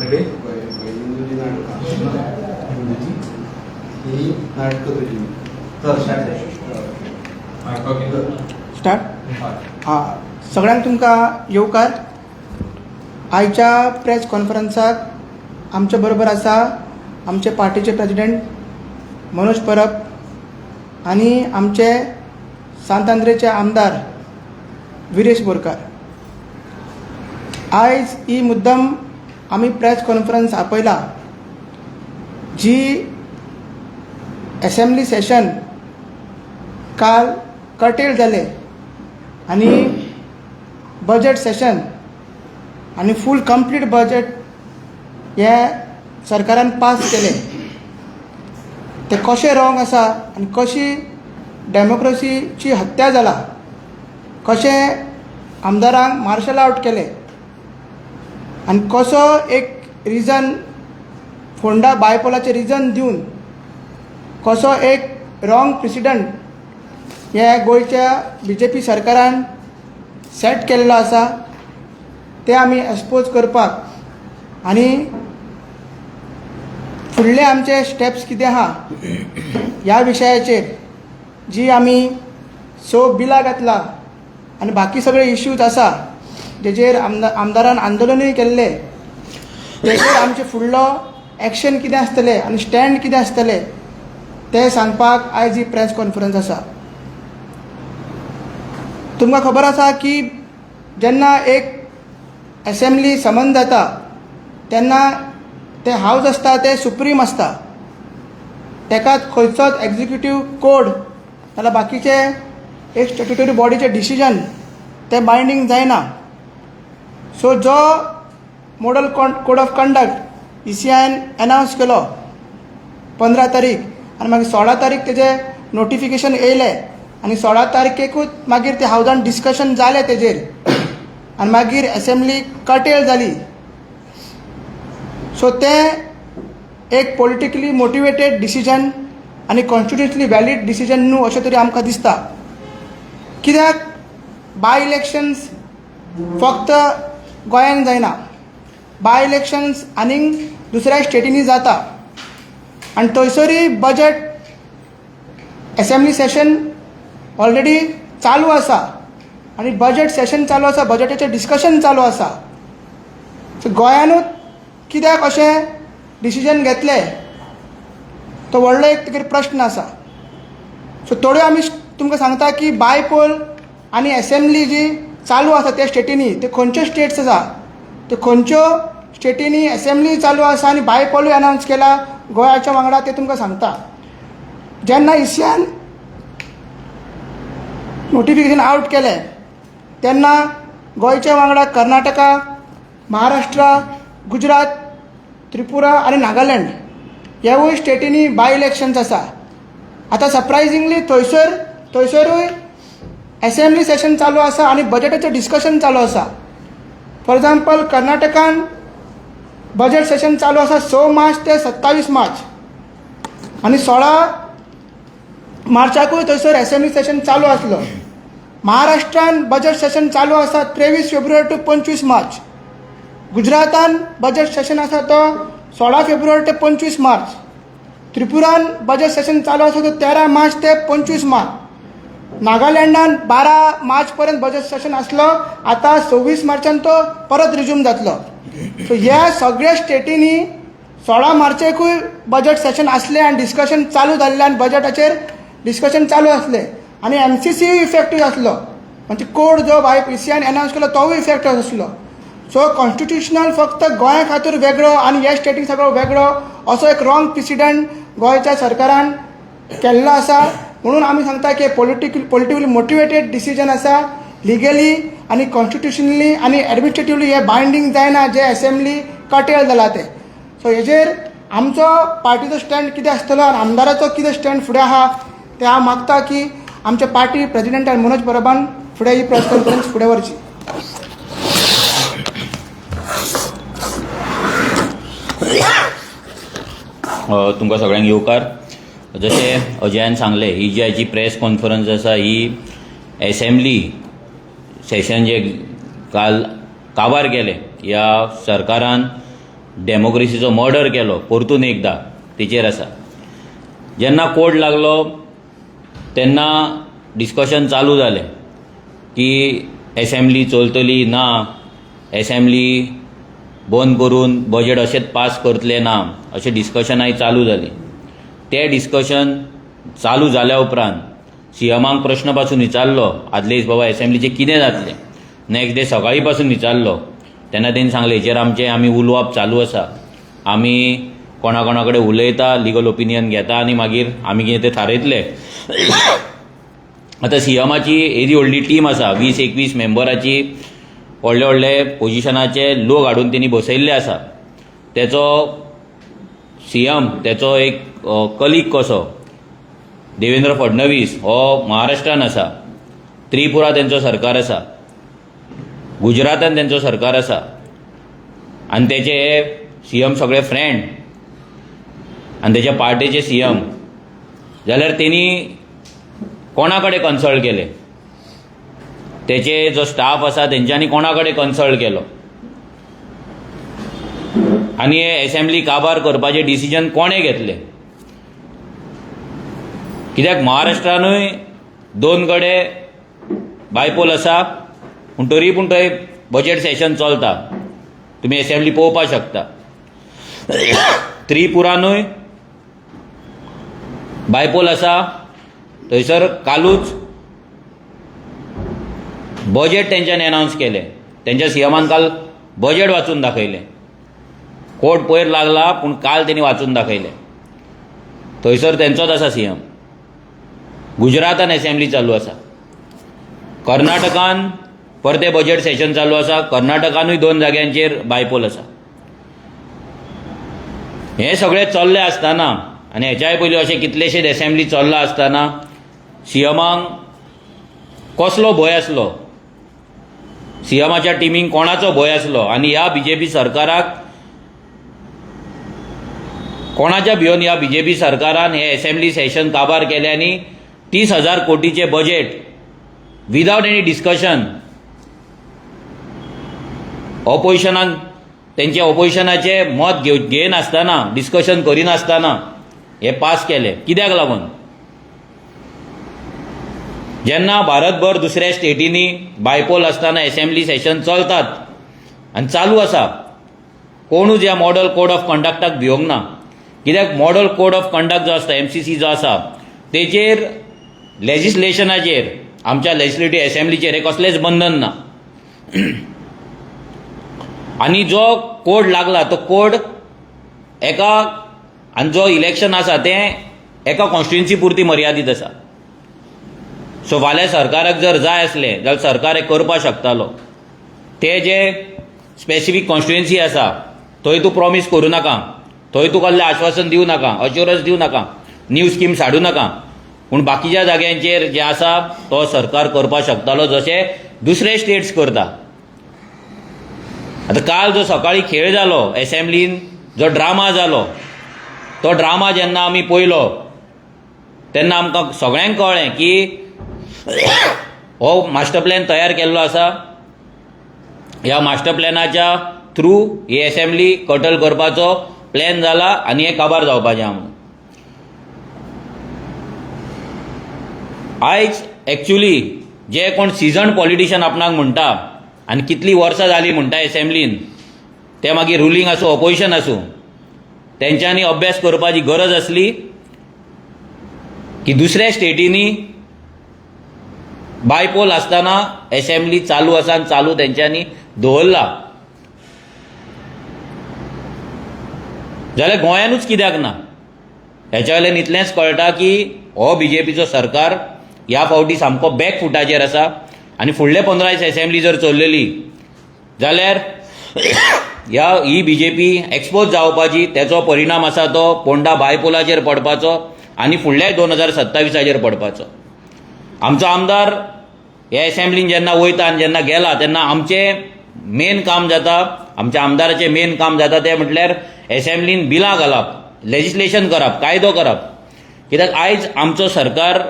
Ready start. हां, सगळ्यांक तुमकां येवकार. आयच्या प्रेस कॉन्फरन्साक आमचे बरोबर आसा आमचे पार्टीचे प्रेसिडेंट मनोज परब आनी आमचे सांत आंद्रेचे आमदार विरेश बोरकार. आयज ही मुद्दम आमी प्रेस कॉन्फरन्स आपयला जी असेंब्ली सेशन काल कर्टेल जाले आनी बजेट सेशन आनी फूल कंप्लीट बजेट हे सरकारान पास केले. ते कशें रॉंग आसा आनी कशी डेमोक्रेसीची हत्या जाला, कशें आमदारांक मार्शल आउट केले आनी कसो एक रिजन फोंडा बायपोलाचे रिजन दिवन कसो एक रॉंग प्रेसिडेंट हे गोंयच्या BJP सरकारान सेट केल्लो आसा ते आमी एक्सपोज करपाक आनी फुडले आमचे स्टेप्स कितें आहा ह्या विशयाचेर जी आमी 6 बिलां घातला आनी बाकी सगळे इश्यूज आसा जेचेर आमदारान आंदोलनूय केल्ले तेचेर आमचे फुडलो एक्शन कितें आसतले आनी स्टँड कितें आसतले ते सांगपाक आयज ही प्रेस कॉन्फरन्स आसा. तुमकां खबर आसा की जेन्ना एक असेंब्ली समन जाता तेन्ना ते हावस आसता ते सुप्रीम आसता, तेका खंयचोच एक्झिक्युटीव कोड नाजाल्यार बाकीचे एक स्टॅट्युटरी बॉडीचे डिसिजन ते बायंडींग जायना. सो जो मॉडल कोड ऑफ कंडक्ट ECIन अनावन्स केलो 15 तारीख आनी मागीर 16 तारीख तेजे नोटिफिकेशन येयलें आनी 16 तारखेकूच मागीर ते हावजान डिस्कशन जालें तेजेर आनी मागीर असेंब्ली कर्टेल जाली. सो ते एक पॉलिटिकली मोटिवेटेड डिसिजन आनी कॉन्स्टिट्युशनली वॅलीड डिसिजन न्हू अशें तरी आमकां दिसता. कित्याक बाय इलेक्शन्स फक्त गोंयान जायना, बाय इलेक्शन्स आनीक दुसऱ्या स्टेटींनी जाता आनी थंयसरूय बजेट असेंब्ली सेशन ऑलरेडी चालू आसा आनी बजेट सेशन चालू आसा, बजेटाचें डिस्कशन चालू आसा. सो गोंयानूच कित्याक अशें डिसिजन घेतले तो व्हडलो एक तेजेर प्रश्न आसा. सो थोड्यो आमी तुमकां सांगता की बायपोल आनी असेंब्ली जी चालू आसा त्या स्टेटींनी ते खंयच्यो स्टेट्स आसा, ते खंयच्यो स्टेटींनी असेंब्ली चालू आसा आनी बायपोलूय अनावन्स केला गोंयाच्या वांगडा ते तुमकां सांगता. जेन्ना ECIन नोटिफिकेशन आउट केलें तेन्ना गोंयच्या वांगडा कर्नाटका, महाराष्ट्रा, गुजरात, त्रिपुरा आनी नागालँड ह्यावूय स्टेटींनी बाय इलेक्शन्स आसा. आतां सरप्रायझिंगली थंयसरूय असेंब्ली सेशन चालू आसा आनी बजेटाचें डिस्कशन चालू आसा. फॉर एग्जाम्पल कर्नाटकान बजेट सेशन चालू आसा 6 मार्च ते 27 मार्च आनी 16 मार्चाकूय थंयसर असेंब्ली सेशन चालू आसलो. महाराष्ट्रान बजेट सेशन चालू आसा 23 फेब्रुवारी टू 25 मार्च. गुजरातान बजेट सेशन आसा तो 16 फेब्रुवारी ते 25 मार्च. त्रिपुरान बजेट सेशन चालू आसा तो 13 मार्च ते 25 मार्च. नागालँडान 12 मार्च पर्यंत बजेट सेशन आसलो, आतां 26 मार्चान तो परत रिज्यूम जातलो. सो ह्या सगळ्या स्टेटींनी 16 मार्चेकूय बजेट सेशन आसलें आनी डिस्कशन चालू जाल्लें आनी बजेटाचेर डिस्कशन चालू आसलें आनी MCC इफेक्टीव आसलो, म्हणजे कोड जो ECIन अनावन्स केलो तोवूय इफेक्टीव आसलो. सो कॉन्स्टिट्युशनल फक्त गोंया खातीर वेगळो आनी ह्या स्टेटीक सगळो वेगळो असो एक रॉंग प्रेसिडेंट गोंयच्या सरकारान केल्लो आसा. म्हणून आमी सांगता की पॉलिटिकली मोटिवेटेड डिसिजन आसा, लिगली आनी कॉन्स्टिट्युशनली आनी एडमिनिस्ट्रेटिवली हे बायंडींग जायना जे असेंब्ली कर्टेल जाला ते. सो हेजेर आमचो पार्टीचो स्टँड कितें आसतलो आनी आमदाराचो कितें स्टँड फुडें आहा तें हांव मागता की आमचे पार्टी प्रेसिडेंट मनोज परबान फुडें ही प्रेस कॉन्फरन्स फुडें व्हरची. तुमकां सगळ्यांक येवकार. जशें अजयान सांगले, ही जी आयची प्रेस कॉन्फरन्स आसा ही असेंब्ली सेशन जे काल काबार केले ह्या सरकारान डेमोक्रेसीचो मर्डर केलो परतून एकदा तेचेर आसा. जेन्ना कोड लागलो तेन्ना डिस्कशन चालू जालें की असेंब्ली चलतली ना, असेंब्ली बंद करून बजेट अशेंच पास करतले ना, अशें डिस्कशनाय चालू जालीं. ते डिस्कशन चालू जाल्या उपरांत सीएमाक प्रश्न पासून विचारलो आदले दीस बाबा असेंब्लीचें कितें जातलें. नेक्स्ट डे सकाळी पासून विचारलो तेन्ना तेणी सांगलें हेचेर आमी उलोवप चालू आसा, आमी कोणा कडेन उलयता, लिगल ओपिनियन घेता आनी मागीर आमी कितें तें थारयतले. आतां सीएमाची येदी व्हडली टीम आसा, 20-21 मेंबराची, व्हडले व्हडले पोजिशनाचे लोक हाडून तेणी बसयल्ले आसा. तेचो सीएम तेचो एक कलीग कसो देवेंद्र फडणवीस हो महाराष्ट्रान आसा, त्रिपुरा तेंचो सरकार आसा, गुजरातान तेंचो सरकार आसा आनी तेचे हे सीएम सगळे फ्रेंड आनी तेच्या पार्टीचे सीएम. जाल्यार तेणी कोणा कडेन कन्सल्ट केले, तेचे जो स्टाफ आसा तेंच्यांनी कोणा कडेन कन्सल्ट केलो आनी हे असेंब्ली काबार करपाचें डिसिजन कोणें घेतलें. कित्याक महाराष्ट्रानूय 2 कडेन बायपोल आसा पूण तरी पूण थंय बजेट सेशन चलता, तुमी असेंब्ली पळोवपाक शकता. त्रिपुरानूय बायपोल आसा, थंयसर कालूच बजेट तेंच्यांनी अनावन्स केलें. तेंच्या सीएमान काल बजेट वाचून दाखयलें. कोर्ट पयर लागला पूण काल तेणी वाचून दाखयलें. थंयसर तेंचोच आसा सीएम. गुजरातान असेंब्ली चालू आसा, कर्नाटकान परते बजेट सेशन चालू आसा, कर्नाटकानूय 2 जाग्यांचेर बायपोल आसा. हें सगळें चल्लें आसतना आनी हेच्याय पयलीं अशें कितलेशेच असेंब्ली चल्ला आसतना सीएमाक कसलो भंय आसलो, सीएमाच्या टिमीक कोणाचो भंय आसलो आनी ह्या बीजेपी सरकाराक कोणाच्या भिवन ह्या बीजेपी सरकारान हे असेंब्ली सेशन काबार केलें आनी 30,000 कोटीचे बजेट विदाउट एनी डिस्कशन ऑपोजिशनाक तेंचे ऑपोजिशनाचे मत घेनासतना, डिस्कशन करिनासतना हे पास केले. कित्याक लागून? जेन्ना भारतभर दुसऱ्या स्टेटींनी बायपोल आसतना असेंब्ली सेशन चलतात आनी चालू आसा, कोणूच ह्या मॉडल कोड ऑफ कंडक्टाक भिवंक ना. कित्याक मॉडल कोड ऑफ कंडक्ट जो आसता MCC जो आसा तेचेर लेजिस्लेशनाचेर आमच्या लेजिस्लेटिव्ह असेंब्लीचेर हे कसलेंच बंधन ना. आनी जो कोड लागला तो कोड एका आनी जो इलेक्शन आसा तें एका कॉन्स्टिट्युएन्सी पुरती मर्यादीत आसा. सो फाल्यां सरकाराक जर जाय आसलें जाल्यार सरकार हें करपाक शकतालो. ते जे स्पेसिफीक कॉन्स्टिट्युएन्सी आसा थंय तूं प्रॉमीस करूं नाका, थंय तूं कसलें आश्वासन दिवं नाका, अश्युरन्स दिवं नाका, न्यू स्किम्स हाडूं नाका. पूण बाकीच्या जाग्यांचेर जे आसा तो सरकार करपाक शकतालो जशें दुसरे स्टेट्स करता. आतां काल जो सकाळी खेळ जालो असेंब्लीन, जो ड्रामा जालो, तो ड्रामा जेन्ना आमी पळयलो तेन्ना आमकां सगळ्यांक कळ्ळें की हो मास्टर प्लॅन तयार केल्लो आसा. ह्या मास्टर प्लॅनाच्या थ्रू ही असेंब्ली कटल करपाचो प्लॅन जाला आनी हें काबार जावपाचें आहा म्हणून. आयज एक्चुली जे कोण सिजन पॉलिटिशियन आपणाक म्हणटा आनी कितलीं वर्सां जालीं म्हणटा असेंब्लीन, ते मागीर रुलींग आसूं ऑपोजिशन आसूं, तेंच्यांनी अभ्यास करपाची गरज आसली की दुसऱ्या स्टेटींनी बायपोल आसतना असेंब्ली चालू आसा आनी चालू तेंच्यांनी दवरला, जाल्यार गोंयानूच कित्याक ना. हेच्या वयल्यान इतलेंच कळटा की हो बीजेपीचो सरकार ह्या फावटी सामको बॅक फुटाचेर आसा. आनी फुडले 15 दीस असेंब्ली जर चल्लेली जाल्यार ही बीजेपी एक्सपोज जावपाची, तेचो परिणाम आसा तो पोंडा बायपोलाचेर पडपाचो आनी फुडल्या 2027 पडपाचो. आमचो आमदार हे असेंब्लीन जेन्ना वयता आनी जेन्ना गेला तेन्ना आमचें मेन काम जाता, आमच्या आमदाराचें मेन काम जाता तें म्हटल्यार असेंब्लीन बिलां घालप, लेजिस्लेशन करप, कायदो करप. कित्याक आयज आमचो सरकार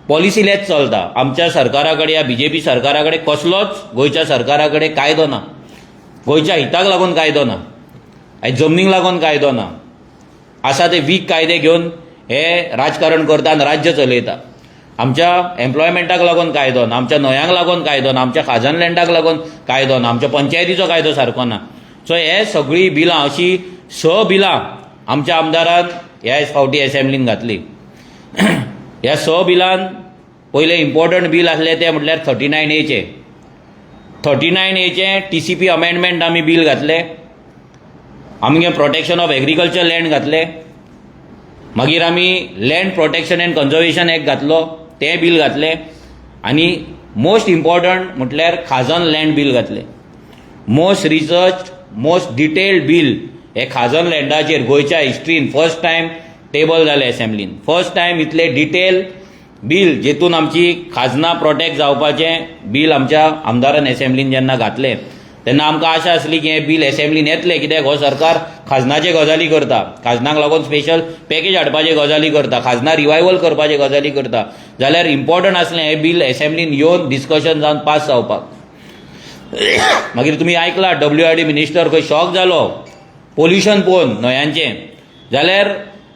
पॉलिसीलेच चलता. आमच्या सरकारा कडेन, ह्या बीजेपी सरकारा कडेन कसलोच गोंयच्या सरकारा कडेन कायदो ना, गोंयच्या हिताक लागून कायदो ना. आयज जमनीक लागून कायदो ना, आसा ते वीक कायदे घेवन हे राजकारण करता आनी राज्य चलयता. आमच्या एम्प्लॉयमेंटाक लागून कायदो ना, आमच्या न्हंयांक लागून कायदो ना, आमच्या खाजन लँडाक लागून कायदो ना, आमच्या पंचायतीचो कायदो सारको ना. सो हे सगळीं बिलां, अशीं 6 बिलां आमच्या आमदारान ह्या फावटी असेंब्लीन घातली. ह्या 6 बिलान पयलें इम्पॉर्टंट बील आसलें तें म्हटल्यार 39A. 39A TCP अमेंडमेंट आमी बील घातलें. आमगे प्रोटेक्शन ऑफ एग्रीकल्चर लँड घातलें. मागीर आमी land protection end conservation act घातलो, तें बील घातलें. आनी मोस्ट इम्पॉर्टंट म्हटल्यार खाजन लँड बील घातलें. Most research, most detailed bill हे खाजन लँडाचेर गोंयच्या हिस्ट्रीन फर्स्ट टायम टेबल जालें असेंब्लीन. फर्स्ट टायम इतलें डिटेल बील जेतून आमची खाजनां प्रोटेक्ट जावपाचें बील आमच्या आमदारान असेंब्लीन जेन्ना घातलें तेन्ना आमकां आशा आसली की हें बील असेंब्लीन येतलें, कित्याक हो सरकार खाजनाचे गजाली करता, खाजनाक लागून स्पेशल पॅकेज हाडपाचे गजाली करता, खाजना रिवायवल करपाचे गजाली करता. जाल्यार इम्पॉर्टंट आसलें हें बील असेंब्लीन येवन डिस्कशन जावन पास जावपाक. मागीर तुमी आयकला WRD मिनिस्टर खंय शॉक जालो पोल्युशन पळोवन न्हंयांचें. जाल्यार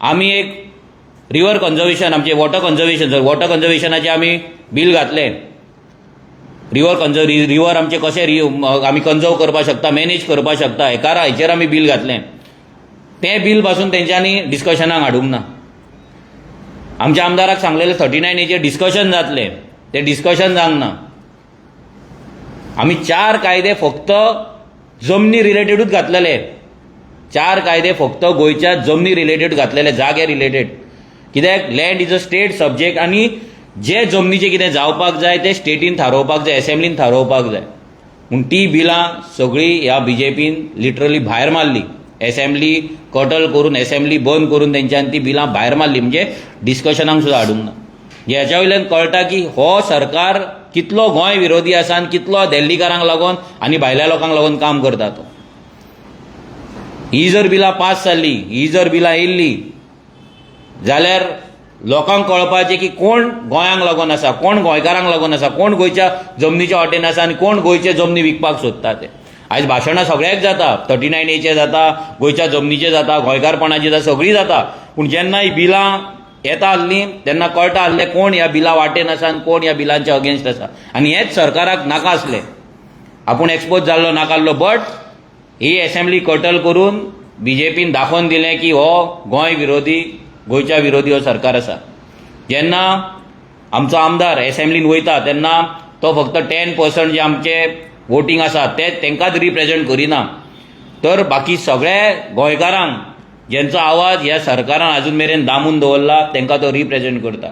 आमी एक रिवर कन्जर्वेशन, आमचें वॉटर कन्जर्वेशनाचें आमी बील घातलें. रिवर आमचे कशें आमी कंजर्व करपाक शकता, मॅनेज करपाक शकता, हेचेर आमी बील घातलें. तें बील पासून तेंच्यांनी डिस्कशनाक हाडूंक ना. आमच्या आमदाराक सांगलेलें 39A डिस्कशन जातलें, तें डिस्कशन जावंक ना. आमी 4 कायदे फक्त जमनी रिलेटेडूच घातलेले. 4 कायदे फक्त गोंयच्या जमनी रिलेटेड घातलेले, जागे रिलेटेड. कित्याक land is a state subject आनी जे जमनीचें कितें जावपाक जाय तें स्टेटीन थारोवपाक जाय, असेंब्लीन थारोवपाक जाय. पूण ती बिलां सगळीं ह्या BJPन लिटरली भायर मारली. असेंब्ली कटल करून, असेंब्ली बंद करून तेंच्यांनी ती बिलां भायर मारली, म्हणजे डिस्कशनाक सुद्दां हाडूंक ना. हेच्या वयल्यान कळटा की हो सरकार कितलो गोंय विरोधी आसा आनी कितलो दिल्लीकारांक लागून आनी भायल्या लोकांक लागून काम करता तो. ही जर बिलां पास जाल्ली, ही जर बिलां येयल्ली जाल्यार लोकांक कळपाचें की कोण गोंयांक लागून आसा, कोण गोंयकारांक लागून आसा, कोण गोंयच्या जमनीच्या वाटेन आसा आनी कोण गोंयचे जमनी विकपाक सोदता ते. आयज भाशणां सगळ्याक जाता, 39A जाता, गोंयच्या जमनीचें जाता, गोंयकारपणाचें जाता, सगळीं जाता. पूण जेन्ना ही बिलां येता आसलीं तेन्ना कळटा आसलें कोण ह्या बिला वाटेन आसा आनी कोण ह्या बिलांच्या अगेन्स्ट आसा. आनी हेंच सरकाराक नाका आसलें. आपूण एक्सपोज जाल्लो नाकाल्लो, बट ही असेंब्ली कटल करून BJPन दाखोवन दिलें की हो गोंय विरोधी, गोंयच्या विरोधी हो सरकार आसा. जेन्ना आमचो आमदार असेंब्लीन वयता तेन्ना तो फक्त 10% जे आमचे वोटींग आसा ते तांकांच रिप्रेझेंट करिना, तर बाकी सगळे गोंयकारांक जेंचो आवाज ह्या सरकारान आजून मेरेन दामून दवरला तांकां तो रिप्रेझेंट करता.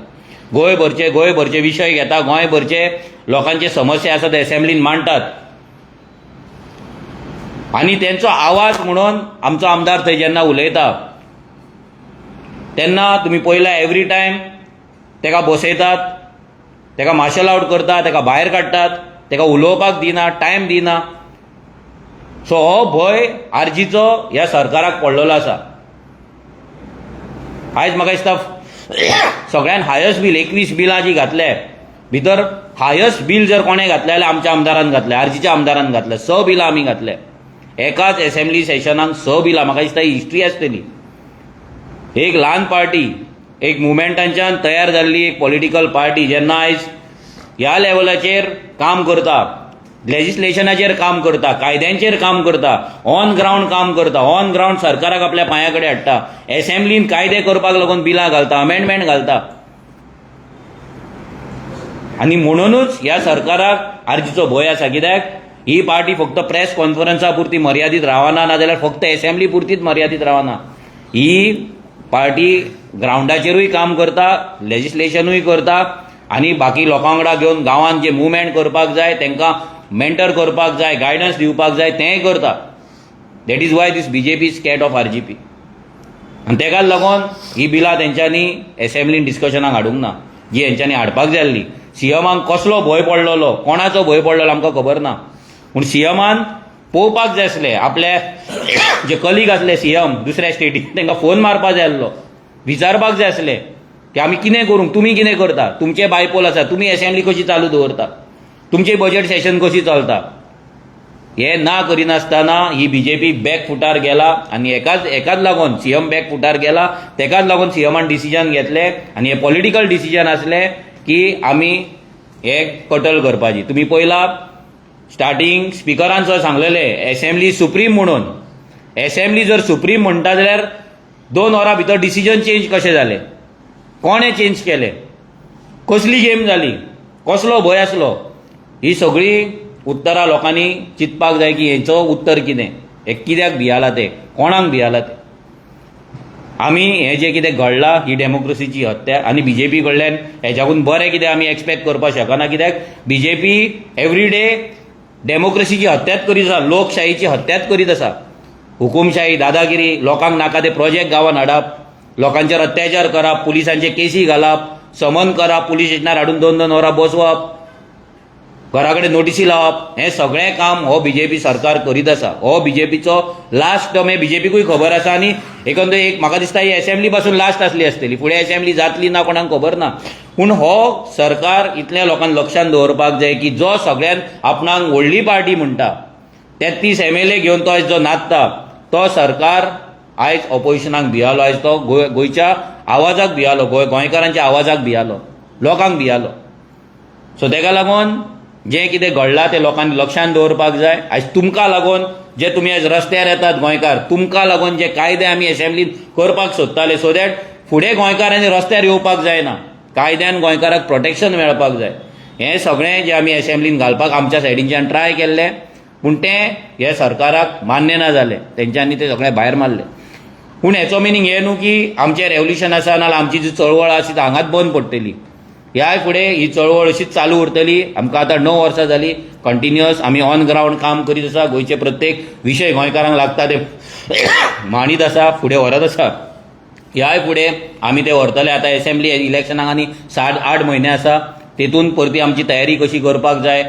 गोंयभरचे विशय घेता, गोंयभरचे लोकांचे समस्या आसा ते असेंब्लीन मांडटात. आनी तेंचो आवाज म्हणून आमचो आमदार थंय जेन्ना उलयता तेन्ना तुमी पळयला एवरी टायम तेका बसयतात, तेका मार्शल आउट करतात, तेका भायर काडटात, तेका उलोवपाक दिना, टायम दिना. सो हो भंय आरजीचो ह्या सरकाराक पडलेलो आसा. आयज म्हाका दिसता सगळ्यान हायस्ट बील 21 बिलां जी घातले भितर हायस्ट बील जर कोणें घातलें जाल्यार आमच्या आमदारान घातलें, आरजीच्या आमदारान घातलें. 6 बिलां आमी घातले एकाच असेंब्ली सेशनाक. 6 बिलां. म्हाका दिसता ही हिस्ट्री आसतली. एक ल्हान पार्टी, एक मुवमेंटांच्यान तयार जाल्ली एक पॉलिटिकल पार्टी जेन्ना आयज ह्या लेवलाचेर काम करता, लेजिस्लेशनाचेर काम करता, कायद्यांचेर काम करता, ऑन ग्राउंड काम करता, ऑन ग्राउंड सरकाराक आपल्या पांया कडेन हाडटा, असेंब्लीन कायदे करपाक लागून बिलां घालता, अमेंडमेंट घालता. आनी म्हणूनच ह्या सरकाराक आरजीचो भंय आसा. कित्याक ही पार्टी फक्त प्रेस कॉन्फरन्सा पुरती मर्यादीत रावना, नाजाल्यार फक्त असेंब्ली पुरतीच मर्यादीत रावना. ही पार्टी ग्राउंडाचेरूय काम करता, लेजिस्लेशनूय करता आनी बाकी लोकां वांगडा घेवन गांवांत जे मुवमेंट करपाक जाय, तांकां मेंटर करपाक जाय, गायडन्स दिवपाक जाय, तेंय करता. That is why this BJP is scared of RGP. आनी तेकाच लागून ही बिलां तेंच्यांनी असेंब्लीन डिस्कशनाक हाडूंक ना, जी हेंच्यांनी हाडपाक जाय आसली. CMाक कसलो भंय पडलेलो, कोणाचो भंय पडलेलो आमकां खबर ना. पूण CMान पळोवपाक जाय आसलें, आपले जे कलीग आसले CM दुसऱ्या स्टेटीन तांकां फोन मारपाक जाय आसलो, विचारपाक जाय आसलें की आमी कितें करूं, तुमी कितें करता, तुमचे बायपोल आसा, तुमी असेंब्ली कशी चालू दवरता, तुमचें बजेट सेशन कशी चलता. हे ना करिनासतना ही बीजेपी बॅकफुटार गेला आनी एकाच लागून सीएम बॅकफुटार गेला. तेकाच लागून सीएमान डिसिजन घेतले आनी हे पॉलिटिकल डिसिजन असले की आमी हे कटल करपाची. तुम्ही पळयला स्टार्टिंग स्पिकरान सो सांगलेले असेंब्ली सुप्रीम म्हणून. असेंब्ली जर सुप्रीम म्हणटा जाल्यार 2 वरां भितर डिसिजन चेंज कशें जालें, कोणें चेंज केलें, कसली गेम जाली, कसलो भंय आसलो, ही सगळी उत्तरां लोकांनी चिंतपाक जाय की हेचो उत्तर कितें, हे कित्याक भियाला ते, कोणाक भियाला ते. आमी हें जें कितें घडलां ही डेमोक्रेसीची हत्या आनी बीजेपी कडल्यान हेच्याकून बरें कितें आमी एक्सपेक्ट करपाक शकना. कित्याक बीजेपी एवरी डे डेमोक्रेसीची हत्याच करीत आसा, लोकशाहीची हत्याच करीत आसा. हुकुमशाही, दादागिरी, लोकांक नाका ते प्रोजेक्ट गांवांत हाडप, लोकांचेर अत्याचार करप, पुलिसांचे केसी घालप, समन करप, पुलीस स्टेशनार हाडून 2-2 वरां बसवप, घरा कडेन नोटिसी लावप, हें सगळें काम हो बीजेपी सरकार करीत आसा. हो बीजेपीचो लास्ट टर्म हे बीजेपीकूय खबर आसा आनी एकंदर म्हाका दिसता ही असेंब्ली पासून लास्ट आसली आसतली, फुडें असेंब्ली जातली ना कोणाक खबर ना. पूण हो सरकार इतल्या लोकांक लक्षांत दवरपाक जाय की जो सगळ्यान आपणाक व्हडली पार्टी म्हणटा, 33 MLA घेवन तो जो नाचता, तो सरकार आयज ऑपोजिशनाक भियालो, आयज तो गोंयच्या आवाजाक भियालो, गोंयकारांच्या आवाजाक भियालो, लोकांक भियालो. सो तेका लागून जें कितें घडलां तें लोकांनी लक्षांत दवरपाक जाय. आयज तुमकां लागून जे तुमी आयज रस्त्यार येतात गोंयकार, तुमकां लागून जे कायदे आमी असेंब्लीत करपाक सोदताले सो दॅट फुडें गोंयकारांनी रस्त्यार येवपाक जायना, कायद्यान गोंयकाराक प्रोटेक्शन मेळपाक जाय. हें सगळें जें आमी असेंब्लीन घालपाक आमच्या सायडींच्यान ट्राय केल्लें, पूण तें हे सरकाराक मान्य ना जालें, तेंच्यांनी तें सगळें भायर मारलें. पूण हेचो मिनींग हें न्हू की आमचें रेवल्युशन आसा नाल्यार आमची जी चळवळ आसा ती हांगाच बंद पडटली. ह्या फुडें ही चळवळ अशीच चालू उरतली. आमकां आतां 9 वर्सां जालीं कंटिन्युअस आमी ऑन ग्रावंड काम करीत आसा. गोंयचे प्रत्येक विशय गोंयकारांक लागता ते मांडीत आसा, फुडें व्हरत आसा. ह्याय फुडें आमी ते व्हरतले. आतां असेंब्ली इलेक्शनाक आनी 7-8 म्हयने आसा. तेतून परती आमची तयारी कशी करपाक जाय,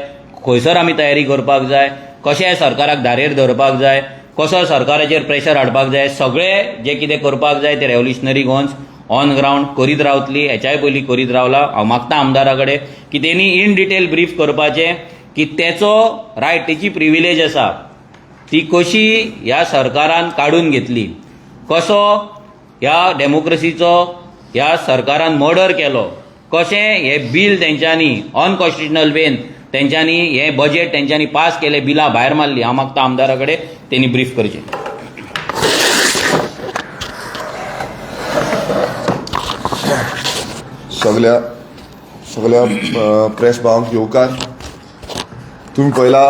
खंयसर आमी तयारी करपाक जाय, कशें सरकाराक धारेर धरपाक जाय, कसो सरकाराचेर प्रेशर हाडपाक जाय, सगळें जें कितें करपाक जाय ते रेव्होल्युशनरी गोन्स ऑन ग्रावंड करीत रावतली. हेच्याय पयलीं करीत रावला. हांव मागता आमदारा कडेन की तेणी इन डिटेल ब्रीफ करपाचें की तेचो रायट, तेची प्रिविलेज आसा ती कशी ह्या सरकारान काडून घेतली, कसो ह्या डेमोक्रेसीचो ह्या सरकारान मर्डर केलो, कशें हें बील तेंच्यांनी अनकॉन्स्टिट्युशनल वेन तेंच्यांनी हें बजेट तेंच्यांनी पास केलें, बिलां भायर मारली. हांव मागता आमदारा कडेन तेणी ब्रीफ करचें. सगळ्या प्रेस भावांक येवकार. तुम्ही पळयला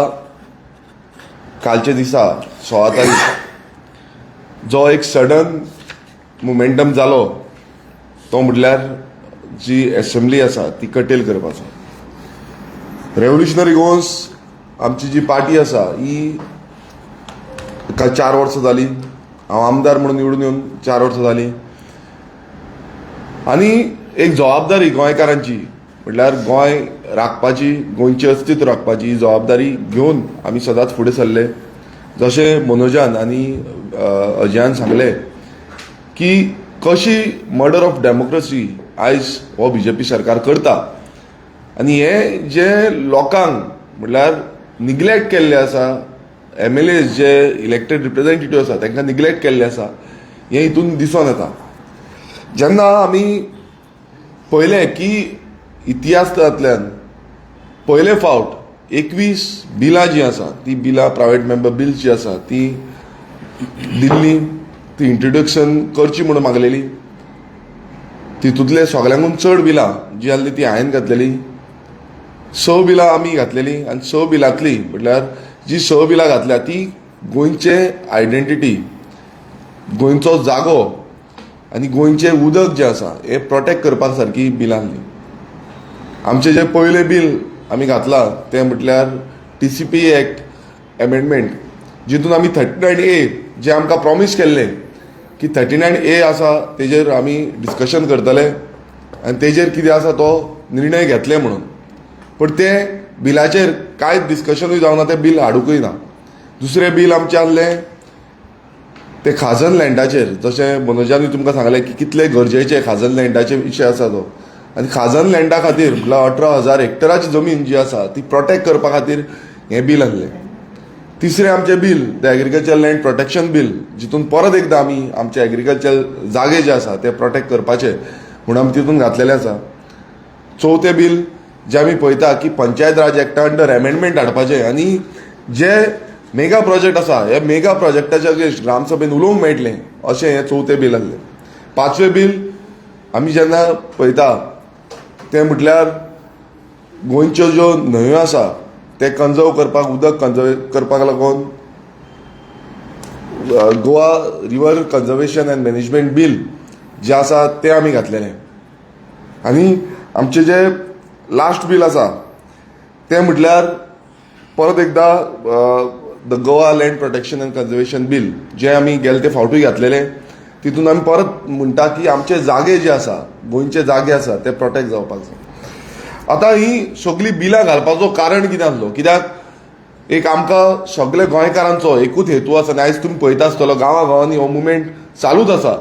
कालच्या दिसा 16 तारीख जो एक सडन मोमेंटम जालो तो म्हटल्यार जी असेंब्ली आसा ती कटेल करपाचो. रेव्होल्युशनरी गोन्स आमची जी पार्टी आसा ही 4 वर्सां जाली. हांव आमदार म्हणून निवडून येवन 4 वर्सां जाली आनी एक जबाबदारी गोंयकारांची म्हटल्यार गोंय राखपाची, गोंयचें अस्तित्व राखपाची ही जबाबदारी घेवन आमी सदांच फुडें सरले. जशें मनोजान आनी अजयान सांगलें की कशी मर्डर ऑफ डेमोक्रेसी आयज हो बीजेपी सरकार करता आनी हे जे लोकांक म्हटल्यार निग्लेक्ट केल्ले आसा, MLAs जे इलेक्टेड रिप्रेझेंटेटिव्ह आसा तांकां निग्लेक्ट केल्ले आसा, हें हितून दिसून येता. जेन्ना आमी पळयलें की इतिहासांतल्यान पयले फावट 21 बिलां जीं आसा ती बिलां प्रायवेट मेंबर बिल्स जी आसा ती दिल्ली ती इंट्रोडक्शन करची म्हणून मागलेली. तितूंतले सगळ्यांकून चड बिलां जी आसली ती हांवें घातलेली. 6 बिलां आमी घातलेली आनी 6 बिलांतली म्हटल्यार जी 6 बिलां घातल्या ती गोंयचे आयडेंटिटी, गोंयचो जागो आनी गोंयचें उदक जें आसा हें प्रोटेक्ट करपाक सारकी बिलां आसली. आमचें जें पयलें बील आमी घातलां तें म्हटल्यार TCP एक्ट एमेंडमेंट, जितून आमी 39A जें आमकां प्रॉमीस केल्लें की 39A आसा तेजेर आमी डिस्कशन करतले आनी तेजेर कितें आसा तो निर्णय घेतले म्हणून. पण तें बिलाचेर कांयच डिस्कशनूय जावना, तें बील हाडूंकय ना. दुसरें बील आमचें आसलें ते खाजन लँडाचेर. जशें मनोजानी तुमकां सांगलें की कितले गरजेचे खाजन लँडाचे विशय आसा तो. आनी खाजन लँडा खातीर म्हटल्यार 18,000 हेक्टराची जमीन जी आसा ती प्रोटेक्ट करपा खातीर हें बील आहलें. तिसरें आमचें bill the agriculture land protection bill, जितून परत एकदां आमी आमचे एग्रीकल्चर जागे जे आसा ते प्रोटेक्ट करपाचे म्हणून आमी तितून घातलेलें आसा. चवथें बिल जे आमी पळयता की पंचायत राज एक्टा अंडर एमेंडमेंट हाडपाचे आनी जे मेगा प्रोजेक्ट आसा हे मेगा प्रोजेक्टाच्या अगेन्स्ट ग्रामसभेन उलोवंक मेळटलें अशें हें चवथें बिल आहलें. पांचवें बिल आमी जेन्ना पळयता तें म्हटल्यार गोंयच्यो ज्यो न्हंयो आसा ते कंजर्व करपाक, उदक कंजर्व करपाक लागून Goa river conservation end management bill जें आसा तें आमी घातलेलें. आनी आमचें जें लास्ट बिल आसा तें म्हटल्यार परत एकदां the Goa land protection end conservation bill जें आमी गेले ते फावटूय घातलेलें. तितून आमी परत म्हणटा की आमचे जागे जे आसा, गोंयचे जागे आसा ते प्रोटेक्ट जावपाक जाय. आतां ही सगळीं बिलां घालपाचो कारण कितें आसलो? कित्याक एक आमकां सगळे गोंयकारांचो एकूच हेतू आसा. आयज तुमी पळयता आसतलो गांवांनी हो मुवमेंट चालूच आसा.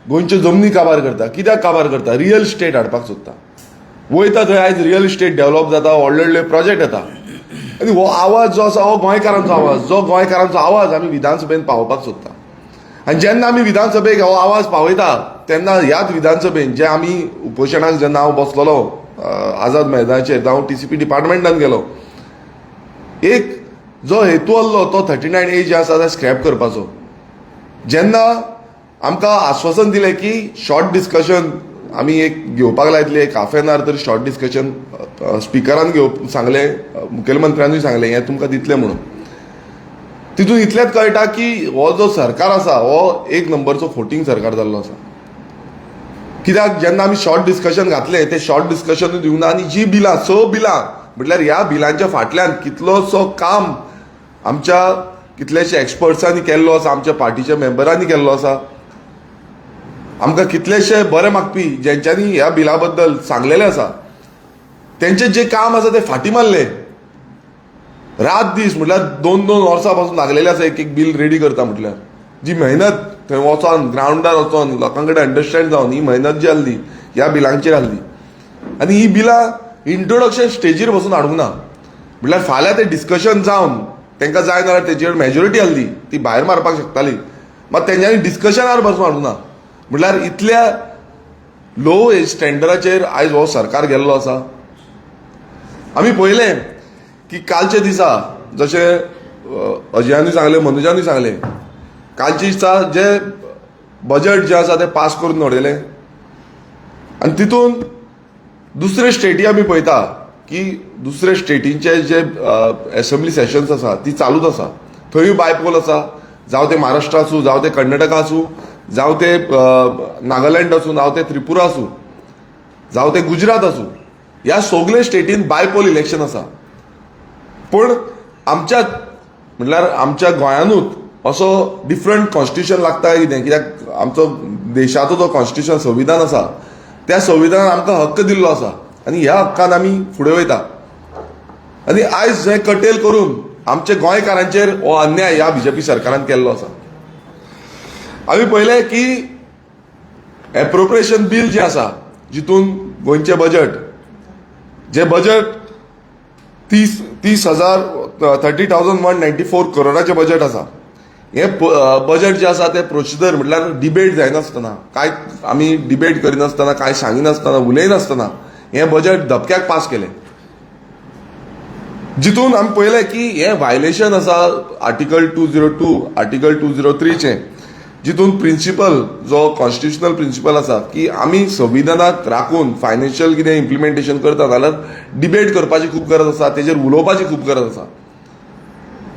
गोंयच्यो जमनी काबार करता. कित्याक काबार करता? रियल इस्टेट हाडपाक सोदता. वयता थंय आयज रियल इस्टेट डेव्हलप जाता, व्हडले व्हडले प्रोजेक्ट येता. आनी हो आवाज जो आसा हो गोंयकारांचो आवाज, जो गोंयकारांचो आवाज आमी विधानसभेन पावोवपाक सोदता. आनी जेन्ना आमी विधानसभेक हो आवाज पावयता तेन्ना ह्याच विधानसभेन जे आमी उपोशणाक जेन्ना हांव बसलोलो आझाद मैदानाचेर, जावं TCP डिपार्टमेंटान गेलो, एक जो हेतू आसलो तो 39A जे आसा ते स्क्रॅप करपाचो. जेन्ना आमकां आश्वासन दिलें की शॉर्ट डिस्कशन आमी एक घेवपाक लायतले, एक हाफ एन आवर तरी शॉर्ट डिस्कशन स्पिकरान सांगलें, मुखेलमंत्र्यानूय सांगलें हें तुमकां दितलें म्हणून. तितून इतलेंच कळटा की हो जो सरकार आसा हो एक नंबरचो फोटींग सरकार जाल्लो आसा. कित्याक जेन्ना आमी शॉर्ट डिस्कशन घातलें ते शॉर्ट डिस्कशन दिवना आनी जी बिलां 6 बिलां म्हटल्यार ह्या बिलांच्या फाटल्यान कितलोसो काम आमच्या कितलेशे एक्सपर्ट्सांनी केल्लो आसा, आमच्या पार्टीच्या मेंबरांनी केल्लो आसा. आमकां कितलेशे बरे मागपी जेंच्यांनी ह्या बिला बद्दल सांगलेलें आसा तेंचें जें काम आसा तें फाटीं मारलें. रात दीस म्हटल्यार 2-2 वर्सां पासून लागलेलें आसा एक बिल रेडी करता म्हटल्यार. जी मेहनत थंय वचोन ग्रावंडार वचोन लोकां कडेन अंडरस्टँड जावन ही मेहनत जी आहली ह्या बिलांचेर आहली. आनी ही बिलां इंट्रोडक्शन स्टेजीर बसून हाडूंक ना. म्हटल्यार फाल्यां तें डिस्कशन जावन तांकां जाय नाल्यार तेजेर मेजॉरिटी आहली ती भायर मारपाक शकताली, मात तेंच्यांनी डिस्कशनार बसून हाडूंक ना. म्हटल्यार इतल्या लो स्टँडर्डाचेर आयज हो सरकार गेल्लो आसा. आमी पळयलें की कालचे दिसा जशें अजयानूय सांगलें, मनोजानूय सांगलें, कालचे दिसा जे बजेट जे आसा तें पास करून उडयलें. आनी तितून दुसरे स्टेटी आमी पळयता की दुसरे स्टेटींचे जे एसेंब्ली सेशन्स आसा ती चालूच आसा. थंयूय बायपोल आसा, जावं ते महाराष्ट्र आसूं, जावं ते कर्नाटका आसूं, जावं ते नागालँड आसूं, जावं ते त्रिपुरा आसूं, जावं ते गुजरात आसूं, ह्या सगळे स्टेटीन बायपोल इलेक्शन आसा. पूण आमच्या म्हटल्यार आमच्या गोंयानूच असो डिफरंट कॉन्स्टिट्युशन लागता कितें? कित्याक आमचो देशाचो जो कॉन्स्टिट्युशन संविधान आसा त्या संविधानान आमकां हक्क दिल्लो आसा आनी ह्या हक्कान आमी फुडें वयता. आनी आयज हें कटेल करून आमच्या गोंयकारांचेर हो अन्याय ह्या BJP सरकारान केल्लो आसा. आमी पळयलें की एप्रोप्रिएशन बिल जें आसा जितून गोंयचें बजेट, जें बजेट 30,194 करोडाचें बजेट आसा. हें बजेट जें आसा तें प्रोसिजर म्हटल्यार डिबेट जायनासतना, कांय आमी डिबेट करिनासतना, कांय सांगिनासतना, उलयनासतना हें बजेट धपक्याक पास केलें. जितून आमी पळयलें की हें वायलेशन आसा आर्टिकल 202, आर्टिकल 203चें, जितून प्रिंसिपल जो कॉन्स्टिट्युशनल प्रिंसिपल आसा की आमी संविधानाक राखून फायनान्शियल कितें इम्प्लिमेंटेशन करता जाल्यार डिबेट करपाची खूब गरज आसा, तेजेर उलोवपाची खूब गरज आसा.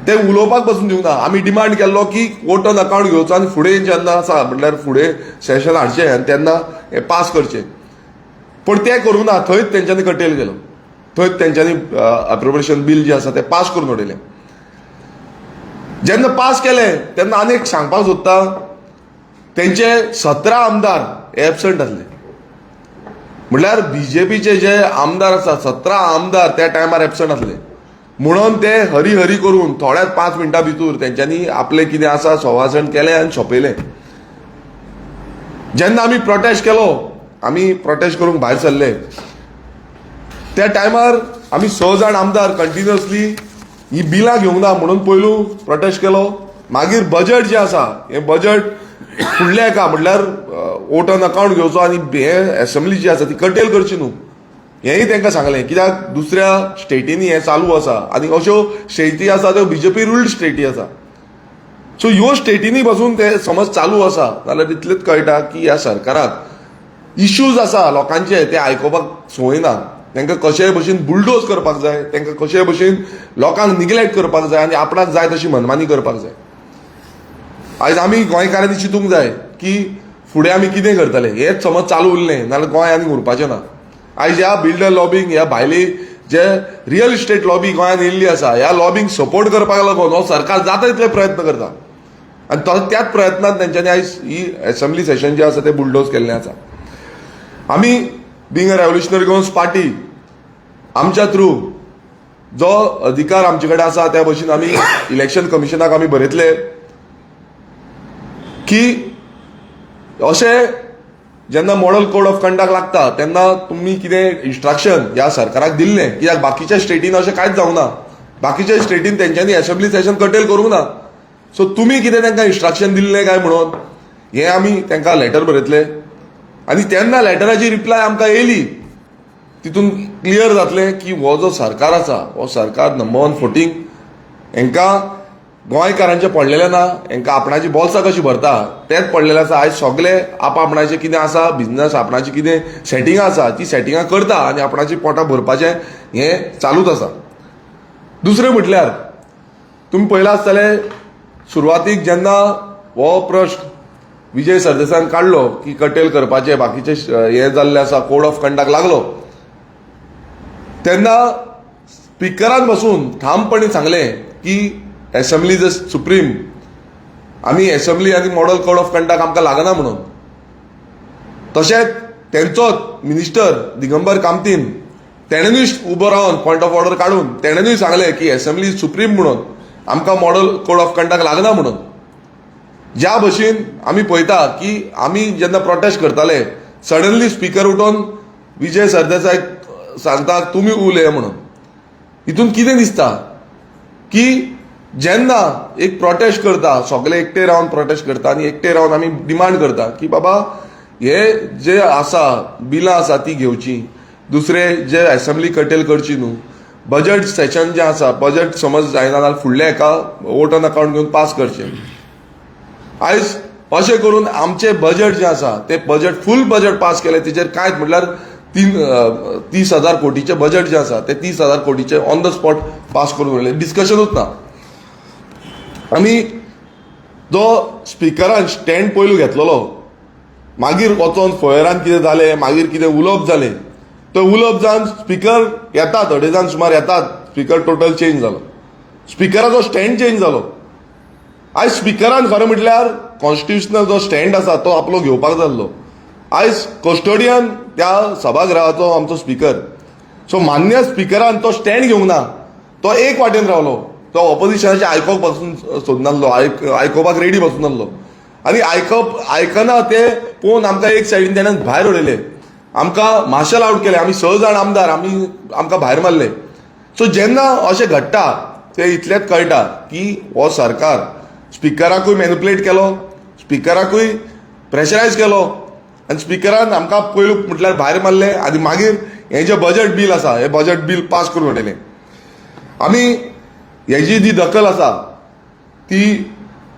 ते उलोवपाक पासून दिवना. आमी डिमांड केल्लो की वोट ऑन अकाउंट घेवचो आनी फुडें जेन्ना आसा म्हटल्यार फुडें सेशन हाडचें आनी तेन्ना हें पास करचें. पूण तें करूंक ना. थंयच तेंच्यांनी कटेल केलो. थंयच तेंच्यांनी एप्रोप्रिएशन बिल जें आसा तें पास करून उडयलें. जेन्ना पास केलें तेन्ना आनी एक सांगपाक सोदता, तेंचे 17 आमदार एबसंट आसले. म्हटल्यार BJPचे जे आमदार आसा 17 आमदार त्या टायमार एबसंट आसले. म्हणून ते हरी हरी करून थोड्याच 5 मिनटां भितर तेंच्यांनी आपलें कितें आसा सवासण केलें आनी सोंपयलें. जेन्ना आमी प्रोटेस्ट केलो, आमी प्रोटेस्ट करूंक भायर सरले, त्या टायमार आमी 6 जाण आमदार कंटिन्युअसली ही बिलां घेवंक ना म्हणून पयलू प्रोटेस्ट केलो. मागीर बजेट जें आसा हें बजेट फुडल्या एका म्हटल्यार वोट ऑन अकाउंट घेवचो आनी हे असेंब्ली जी आसा ती कटेल करची न्हू हेंय तांकां सांगलें. कित्याक दुसऱ्या स्टेटींनी हें चालू आसा आनी अश्यो स्टेटी आसा त्यो बीजेपी रुल्ड स्टेटी आसा. सो ह्यो स्टेटींनी बसून ते समज चालू आसा जाल्यार इतलेंच कळटा की ह्या सरकाराक इश्यूज आसा लोकांचे ते आयकोपाक संवय ना. तांकां कशेय भशेन बुलडोज करपाक जाय, तांकां कशेय भशेन लोकांक निग्लेक्ट करपाक जाय आनी आपणाक जाय तशी मनमानी करपाक जाय. आयज आमी गोंयकारांनी चिंतूंक जाय की फुडें आमी कितें करतले. हेच समज चालू उरलें जाल्यार गोंय आनी उरपाचें ना. आयज ह्या बिल्डर लॉबींग ह्या भायली जे रियल इस्टेट लॉबी गोंयांत येयल्ली आसा ह्या लॉबींग सपोर्ट करपाक लागून हो सरकार जाता तितले प्रयत्न करता आनी त्याच प्रयत्नांत तेंच्यांनी आयज ही असेंब्ली सेशन जें आसा तें बुलडोज केल्लें आसा. आमी being a revolutionary Goans party आमच्या थ्रू जो अधिकार आमचे कडेन आसा त्या भशेन आमी इलेक्शन कमिशनाक आमी बरयतले की अशें जेन्ना मॉडल कोड ऑफ कंडक्ट लागता तेन्ना तुमी कितें इन्स्ट्रक्शन ह्या सरकाराक दिल्लें. कित्याक बाकीच्या स्टेटीन अशें कांयच जावंक ना. बाकीच्या स्टेटीन तेंच्यांनी असेंब्ली सेशन कटेल करूंक ना. सो तुमी कितें तांकां इन्स्ट्रक्शन दिल्लें काय म्हणून हें आमी तांकां लेटर बरयतले आनी तेन्ना लेटराची रिप्लाय आमकां येयली तितून क्लियर जातलें की हो जो सरकार आसा हो सरकार नंबर 1 फोटींग हांकां गोंयकारांचें पडलेलें ना. हांकां आपणाची बॉल्सां कशी भरता तेंच पडलेलें आसा. आयज सगळे आपणाचें कितें आसा बिझनस आपणाची कितें सेटिंगां आसा ती सेटिंगां करता आनी आपणाची पोटां भरपाचें हें चालूच आसा. दुसरें म्हटल्यार तुमी पळयलां आसतलें सुरवातीक जेन्ना हो प्रश्न विजय सरदेसायान काडलो की कटेल करपाचें बाकीचे हें जाल्लें आसा कोड ऑफ कंडक्ट लागलो तेन्ना स्पिकरान बसून ठामपणी सांगलें की असेंब्ली इज सुप्रीम आमी असेंब्ली आनी मॉडल कोड ऑफ कंडक्ट आमकां लागना म्हणून. तशेंच तेंचोच मिनिस्टर दिगंबर कामतीन तेणेनूय उबो रावन पॉयंट ऑफ ऑर्डर काडून तेणेनूय सांगलें की असेंब्ली इज सुप्रीम म्हणून आमकां मॉडल कोड ऑफ कंडक्ट लागना म्हणून. ज्या भशेन आमी पळयता की आमी जेन्ना प्रोटेस्ट करताले सडनली स्पीकर उठोवन विजय सरदेसायक सांगता तुमी उलय म्हणून. हितून कितें दिसता की जेन्ना एक प्रोटेस्ट करता सगळे एकटे रावन प्रोटेस्ट करता आनी एकटे रावन आमी डिमांड करता की बाबा हे जे आसा बिलां आसा ती घेवची, दुसरे जे असेंब्ली कटेल करची न्हू, बजेट सेशन जें आसा बजेट समज जायना जाल्यार फुडल्या एका वोट ऑन अकाउंट घेवन पास करचें. आयज अशें करून आमचें बजेट जें आसा तें बजेट फूल बजेट पास केलें तेजेर कांयच म्हटल्यार 30,000 कोटीचें बजेट जें आसा तें 30,000 कोटीचें ऑन द स्पॉट पास करून उरलें. डिस्कशनूच ना. आमी जो स्पिकरान स्टँड पयलू घेतलेलो मागीर वचोन फयरान कितें जालें मागीर कितें उलोवप जालें तो उलोवप जावन स्पिकर येतात थोडे जाण सुमार येतात स्पिकर टोटल चेंज जालो. स्पिकराचो स्टँड चेंज जालो. आयज स्पिकरान खरें म्हटल्यार कॉन्स्टिट्युशनल जो स्टँड आसा तो आपलो घेवपाक जाल्लो. आयज कस्टोडियन त्या सभागृहाचो आमचो स्पिकर. सो मान्य स्पिकरान तो स्टँड घेवंक ना. तो एक वाटेन रावलो. तो ऑपोजिशनाचे आयकोवप बसून सोदनासलो आयकोपाक रेडी बसून नासलो आनी आयकना ते पळोवन आमकां एक सायडीन तेणें भायर उडयले. आमकां मार्शल आउट केले. आमी 6 जाण आमदार आमकां भायर मारले. सो जेन्ना अशें घडटा ते इतलेंच कळटा की हो सरकार स्पिकराकूय मॅनिपुलेट केलो, स्पिकराकूय प्रेशरायज केलो आनी स्पिकरान आमकां पयलू म्हटल्यार भायर मारलें आनी मागीर हें जें बजेट बील आसा हें बजेट बील पास करून उडयलें. आमी हेजी जी दखल आसा ती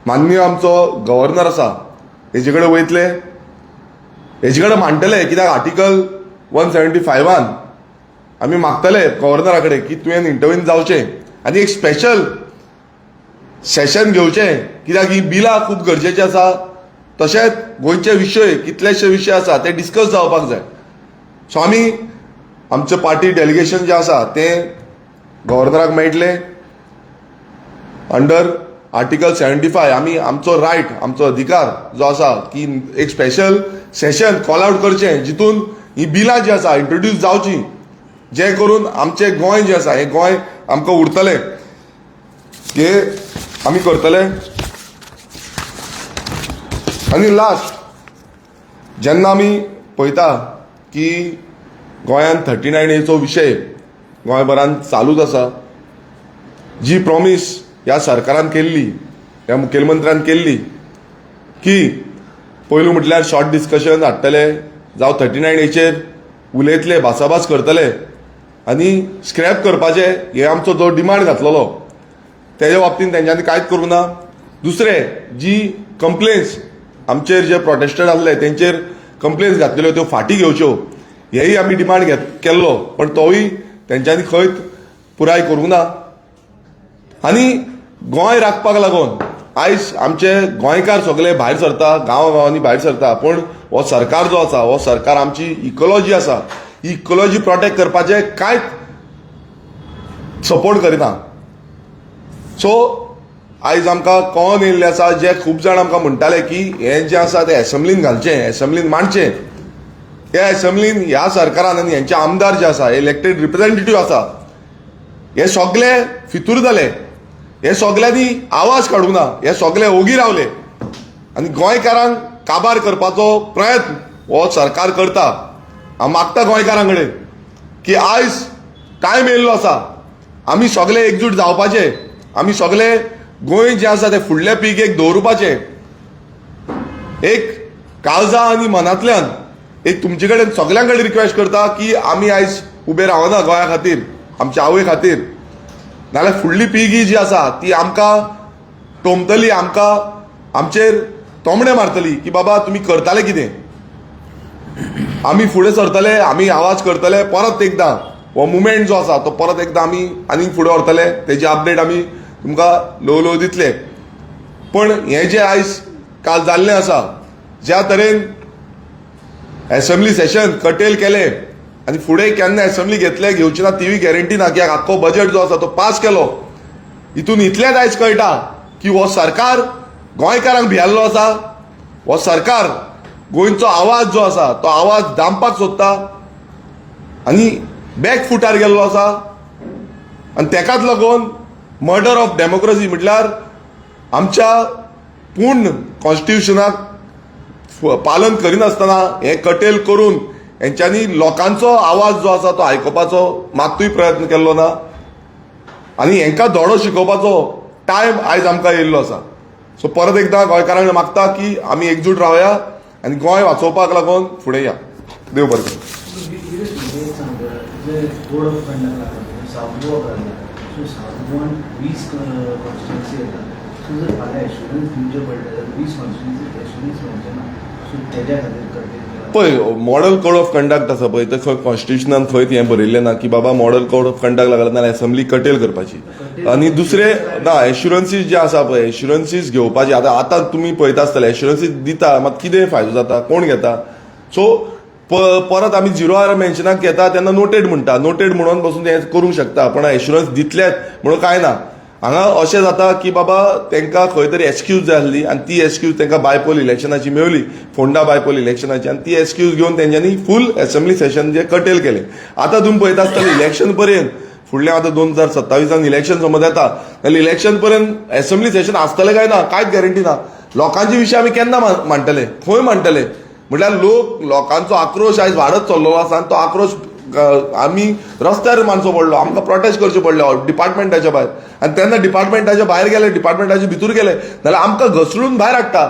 माननीय आमचो गव्हर्नर आसा हेजे कडेन वयतले, हेजे कडेन मांडटले. कित्याक आर्टिकल 175 आमी मागतले गव्हर्नरा कडेन की तुवें इंटरव्यून जावचें आनी एक स्पेशल सेशन घेवचें. कित्याक ही बिलां खूब गरजेची आसा. तशेंच गोंयचे विशय कितलेशे विशय आसा ते डिस्कस जावपाक जाय. सो आमी आमचें पार्टी डेलिगेशन जें आसा तें गव्हर्नराक मेळटलें अंडर आर्टिकल 75. आमी आमचो रायट आमचो अधिकार जो आसा की एक स्पेशल सेशन कॉल आउट करचें जितून ही बिलां जी आसा इंट्रोड्यूस जावची जें करून आमचें गोंय जें आसा हें गोंय आमकां उरतलें हे आमी करतले. आनी लास्ट जेन्ना आमी पळयता की गोंयांत 39A चो विशय गोंयभरांत चालूच आसा जी प्रॉमिस ह्या सरकारान केल्ली, ह्या मुखेलमंत्र्यान केल्ली की पयलू म्हटल्यार शॉर्ट डिस्कशन हाडटले, जावं 39A उलयतले, भासाभास करतले आनी स्क्रॅप करपाचे हे आमचो जो डिमांड घातलेलो तेज्या बाबतींत तेंच्यांनी कांयच करूं ना. दुसरें जी कंप्लेन्स आमचेर जे प्रोटेस्टेड आसले तेंचेर कंप्लेन्स घातलेल्यो त्यो फाटीं घेवच्यो हेय आमी डिमांड केल्लो, पण तोय तेंच्यांनी खंयच पुराय करूंक ना. आनी गोंय राखपाक लागून आयज आमचे गोंयकार सगळे भायर सरता, गांवांनी भायर सरता, पण हो सरकार जो आसा, हो सरकार आमची इकॉलॉजी आसा, ही इकॉलॉजी प्रोटेक्ट करपाचे कांयच सपोर्ट करिना. सो आयज आमकां कळोन येयल्लें आसा, जे खूब जाण आमकां म्हणटाले की हें जें आसा तें एसेंब्लीन घालचें, एसेंब्लीन मांडचें. त्या एसेंब्लीन ह्या सरकारान आनी हेंचे आमदार जे आसा, इलेक्टेड रिप्रेझेंटेटिव्ह आसा, हे सगळे फितूर जाले, हे सगळ्यांनी आवाज काडूंक ना, हे सगळे ओगी रावले आनी गोंयकारांक काबार करपाचो प्रयत्न हो सरकार करता. हांव मागता गोंयकारां कडेन की आयज टायम येयल्लो आसा, आमी सगळे एकजूट जावपाचे, आमी सगळे गोंय जें आसा तें फुडल्या पिळगेक दवरपाचें. एक काळजा आनी मनांतल्यान एक तुमचे कडेन सगळ्यां कडेन रिक्वेस्ट करता की आमी आयज उबे रावना गोंया खातीर, आमच्या आवय खातीर, नाल्यार फुडली पिळगी जी आसा ती आमकां टोमतली, आमकां आमचेर तोमणे मारतली की बाबा तुमी करताले कितें. आमी फुडें सरतले, आमी आवाज करतले, परत एकदां हो मुवमेंट जो आसा तो परत एकदां आमी आनीक फुडें व्हरतले, तेजी अपडेट आमी तुमकां ल्हव ल्हव दितले. पण हें जें आयज काल जाल्लें आसा, ज्या तरेन एसेंब्ली सेशन कटेल केलें आनी फुडें केन्ना एसेंब्ली घेवची ना तीवय गॅरंटी ना, कित्याक आख्खो बजेट जो आसा तो पास केलो. हितून इतलेंच आयज कळटा की हो सरकार गोंयकारांक भियल्लो आसा, हो सरकार गोंयचो आवाज जो आसा तो आवाज दामपाक सोदता आनी बॅक फुटार गेल्लो आसा. आनी तेकाच लागून मर्डर ऑफ डेमोक्रेसी म्हटल्यार आमच्या पूर्ण कॉन्स्टिट्युशनाक पालन करिनासतना हें कटेल करून हेंच्यांनी लोकांचो आवाज जो आसा तो आयकुपाचो मात्तूय प्रयत्न केल्लो ना. आनी हेंकां धडो शिकोवपाचो टायम आयज आमकां येयल्लो आसा. सो परत एकदां गोंयकारांक मागता की आमी एकजूट रावया आनी गोंय वाचोवपाक लागून फुडें या. देव बरें करूं. पळय मॉडल कोड ऑफ कंडक्ट आसा पळय ते खंय कॉन्स्टिट्युशनान खंय हें बरयल्लें ना की बाबा मॉडल कोड ऑफ कंडक्ट लागला नाल्यार एसेंब्ली कटेल करपाची. आनी दुसरें ना, एश्युरन्सीस जे आसा पळय, एश्युरन्सीस घेवपाचे आतां तुमी पळयता आसतले एश्युरन्सीस दिता मात कितें फायदो जाता, कोण घेता. सो परत आमी झिरो आर मेन्शनाक घेता तेन्ना नोटेड म्हणटा, नोटेड म्हणून पासून हें करूंक शकता, पण एश्युरन्स दितलेत म्हणून कांय ना. हांगा अशें जाता की बाबा तांकां खंय तरी एक्सक्यूज जाय आसली आनी ती एक्सक्यूज तांकां बायपोल इलेक्शनाची मेळ्ळी, फोंडा बायपोल इलेक्शनाची, आनी ती एक्सक्यूज घेवन तेंच्यांनी फूल एसेंब्ली सेशन जे कटेल केलें. आतां तुमी पळयता आसतलें इलेक्शन पर्यंत, फुडलें आतां 2027 इलेक्शन समज येता जाल्यार इलेक्शन पर्यंत एसेंब्ली सेशन आसतलें काय ना कांयच गॅरंटी ना. लोकांचे विशीं आमी केन्ना मांडटले, खंय मांडटले म्हटल्यार लोकांचो आक्रोश आयज वाडत चल्लो आसा आनी तो आक्रोश आमी रस्त्यार मारचो पडलो, आमकां प्रोटेस्ट करचें पडलें डिपार्टमेंटाच्या भायर. आनी तेन्ना डिपार्टमेंटाच्या भायर गेले, डिपार्टमेंटाच्या भितूर गेले जाल्यार आमकां घसरून भायर हाडटा.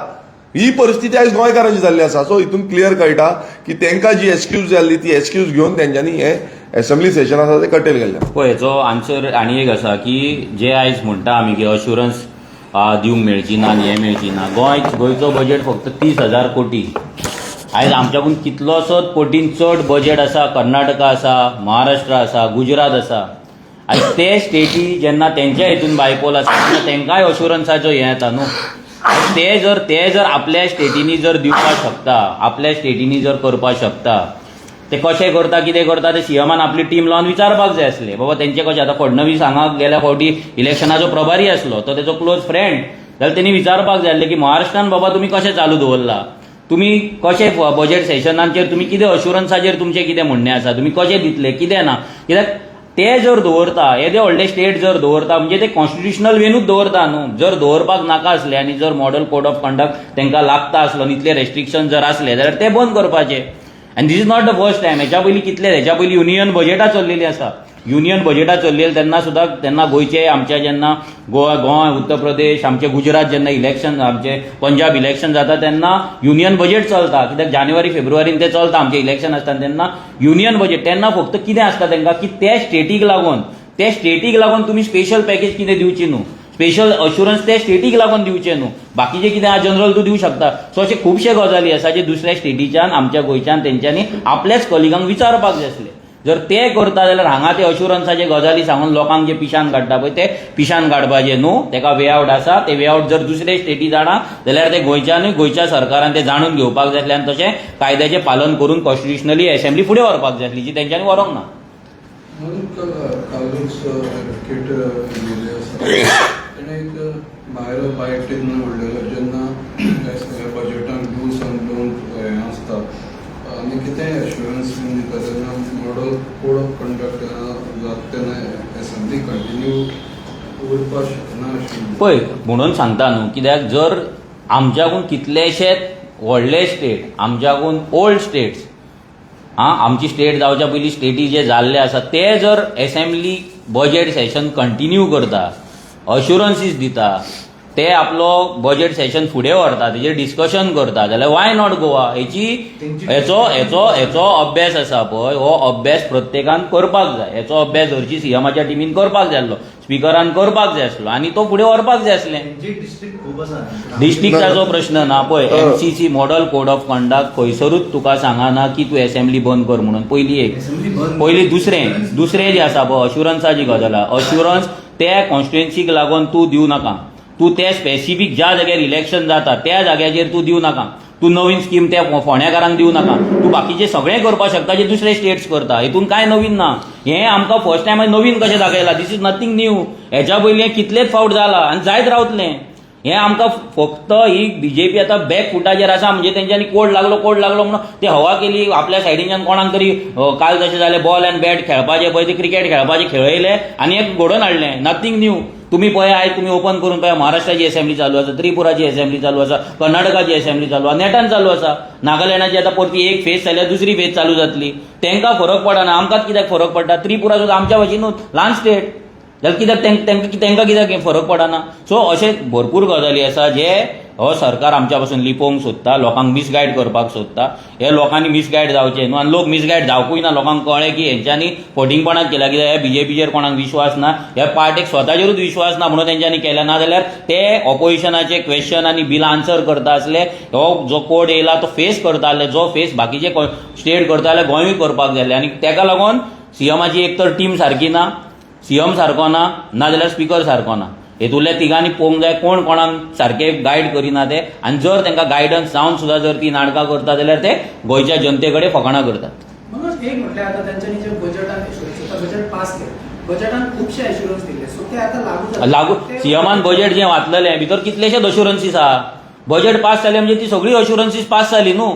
ही परिस्थिती आयज गोंयकारांची जाल्ली आसा. सो हितून क्लियर कळटा की तांकां जी एक्सक्यूज जाल्ली ती एक्सक्यूज घेवन तेंच्यांनी हें एसेंब्ली सेशन आसा तें कटेल केल्लें. पळय हेचो आन्सर आनी एक आसा की जे आयज म्हणटा आमी की अश्युरन्स दिवंक मेळची ना आनी हें मेळची ना. गोंयचो बजेट फक्त 30,000 कोटी. आयज आमच्याकून कितलोसोच कोटीन चड बजेट आसा, कर्नाटका आसा, महाराष्ट्र आसा, गुजरात आसा. आयज ते स्टेटी जेन्ना तेंच्या हितून बायपोल आसा तेन्ना तेंकांय अश्युरन्साचो हें येता न्हू. ते जर आपल्या स्टेटीनी जर दिवपाक शकता, आपल्या स्टेटीनी जर करपाक शकता, ते कशें करता, कितें करता ते सीएमान आपली टीम लावन विचारपाक जाय आसलें. बाबा तेंचे कशें आतां फडणवीस हांगा गेल्या फावटी इलेक्शनाचो प्रभारी आसलो, तो तेजो क्लोज फ्रेंड, जाल्यार तेणी विचारपाक जाय आसलें की महाराष्ट्रान बाबा तुमी कशें चालू दवरला, तुमी कशें बजेट सेशनाचेर तुमी कितें अश्युरन्साचेर तुमचें कितें म्हणणें आसा, तुमी कशें दितले, कितें ना. कित्याक ते जर दवरता, येदे व्हडले स्टेट जर दवरता म्हणजे ते कॉन्स्टिट्युशनल वेनूच दवरता न्हू. जर दवरपाक नाका आसले आनी जर मॉडल कोड ऑफ कंडक्ट तांकां लागता आसलो, इतले रेस्ट्रिक्शन जर आसले जाल्यार ते बंद करपाचे. आनी this is not the first time. हेच्या पयलीं कितले, हेच्या पयलीं युनियन बजेटां चल्लेली आसा. युनियन बजेटां चल्लेली तेन्ना सुद्दां तेन्ना गोंयचे आमच्या जेन्ना गोंय उत्तर प्रदेश आमचे गुजरात जेन्ना इलेक्शन आमचे पंजाब इलेक्शन जाता तेन्ना युनियन बजेट चलता कित्याक जानेवारी फेब्रुवारीन ते चलता आमचे इलेक्शन आसता तेन्ना युनियन बजेट तेन्ना फक्त कितें आसता तांकां की ते स्टेटीक लागून तुमी स्पेशल पॅकेज कितें दिवची न्हू स्पेशल अश्युरन्स ते स्टेटीक लागून दिवचे न्हू बाकीचे कितें जनरल तूं दिवं शकता सो अशे खुबशे गजाली आसा जे दुसऱ्या स्टेटीच्यान आमच्या गोंयच्यान तेंच्यांनी आपल्याच कलिगांक विचारपाक जाय आसले जर ते करता जाल्यार हांगा ते अश्युरन्साचे गजाली सांगून लोकांक जे पिशान काडटा पळय ते पिशान काडपाचे न्हू तेका वे आवट आसा ते वे आवट जर दुसरे स्टेटी जाणा जाल्यार ते गोंयच्यानूय गोंयच्या सरकारान ते जाणून घेवपाक जाय आसलें आनी तशें कायद्याचें पालन करून कॉन्स्टिट्युशनली असेंब्ली फुडें व्हरपाक जाय आसली जी तेंच्यांनी व्हरोंक ना भायर बायटीन उडलेलो जेन्ना बजेटान डूज आनी डोंट हें आसता आनी कितें एश्युरन्स बीन दिता तेन्ना मॉडल कोड ऑफ कंडक्ट जाता तेन्ना एसेंब्ली कंटिन्यू उरपाक शकना आशिल्ली पळय म्हणून सांगता न्हू कित्याक जर आमच्याकून कितलेशेच व्हडले स्टेट आमच्याकून ओल्ड स्टेट्स आमची स्टेट जावच्या पयलीं स्टेटी जे जाल्ले आसा ते जर एसेंब्ली बजेट सेशन कंटिन्यू करता अश्युरन्सीस दिता ते आपलो बजेट सेशन फुडें व्हरता तेजेर डिस्कशन करता जाल्यार वाय नॉट गोवा हेचो अभ्यास आसा पळय हो अभ्यास प्रत्येकान करपाक जाय हेचो अभ्यास हरची सीएमाच्या टिमीन करपाक जाय आसलो स्पिकरान करपाक जाय आसलो आनी तो फुडें व्हरपाक जाय आसलें डिस्ट्रिक्टाचो प्रश्न ना पळय MCC model code of conduct खंयसरूच तुका सांगना की तूं एसेंब्ली बंद कर म्हणून पयलीं दुसरें जें आसा पळय अश्युरन्साची गजाल अश्युरन्स ते कॉन्स्टिट्युएन्सीक लागून तूं दिवं नाका तूं ते स्पेसिफीक ज्या जाग्यार इलेक्शन जाता त्या जाग्याचेर तूं दिवं नाका तूं नवीन स्कीम त्या फोंड्याकारांक दिवं नाका तूं बाकीचे सगळें करपाक शकता जे दुसरे स्टेट्स करता हितून कांय नवीन ना हें आमकां फर्स्ट टायम नवीन कशें दाखयलां दीस इज नथींग न्यू हेच्या पयलीं कितलेच फावट जाला आनी जायत रावतलें हें आमकां फक्त ही बीजेपी आतां बॅक फुटाचेर आसा म्हणजे तेंच्यांनी कोड लागलो म्हणून ती हवा केली आपल्या सायडीच्यान कोणाक तरी काल जशें जालें बॉल एंड बॅट खेळपाचें पळय ते क्रिकेट खेळपाचें खेळयलें आनी एक घडोवन हाडलें नथींग न्यू तुम्ही पळय आयज तुम्ही ओपन करून पळय महाराष्ट्राची असेंब्ली चालू आसा त्रिपुराची असेंब्ली चालू आसा कर्नाटकाची असेंब्ली चालू आसा नेटान चालू आसा नागालँडाची आतां परती एक फेज जाल्यार दुसरी फेज चालू जातली तांकां फरक पडना आमकांच कित्याक फरक पडटा त्रिपुरा सुद्दां आमच्या भशेनूच ल्हान स्टेट जाल्यार कित्याक तांकां कित्याक फरक पडना सो अशे भरपूर गजाली आसा जे हो सरकार आमच्या पासून लिपोवंक सोदता लोकांक मिसगायड करपाक सोदता हे लोकांनी मिसगायड जावचे न्हू आनी लोक मिसगायड जावपूय ना लोकांक कळ्ळें की हेंच्यांनी फटींगपणाच केला कित्याक हे बीजेपीचेर कोणाक विश्वास ना ह्या पार्टेक स्वताचेरूच विश्वास ना म्हणून तेंच्यांनी केलें ना जाल्यार ते ऑपोजिशनाचे क्वेश्चन आनी बिलां आन्सर करता आसले हो जो कोड येयला तो फेस करता आसले जो फेस बाकीचे स्टेट करता जाल्यार गोंयूय करपाक जाय आनी ताका लागून सीएमाची एक तर टीम सारकी ना सीएम सारको ना नाजाल्यार स्पीकर सारको ना हेतूंतल्या तिगांनी पळोवंक जाय कोण कोणाक सारके गायड करिना ते आनी जर तांकां गायडन्स जावन सुद्दां जर ती नाटकां करता जाल्यार ते गोंयच्या जनते कडेन फकाणां करतात म्हणून एक म्हटल्यार आतां तेंच्यांनी जे बजेट पास केलें बजेटान खुबशे एश्युरन्स दिले सो ते आतां लागू सीएमान बजेट जें वाचलेलें भितर कितलेशेच अश्युरन्सीस आहा बजेट पास जालें म्हणजे ती सगळी अश्युरन्सीस पास जाली न्हू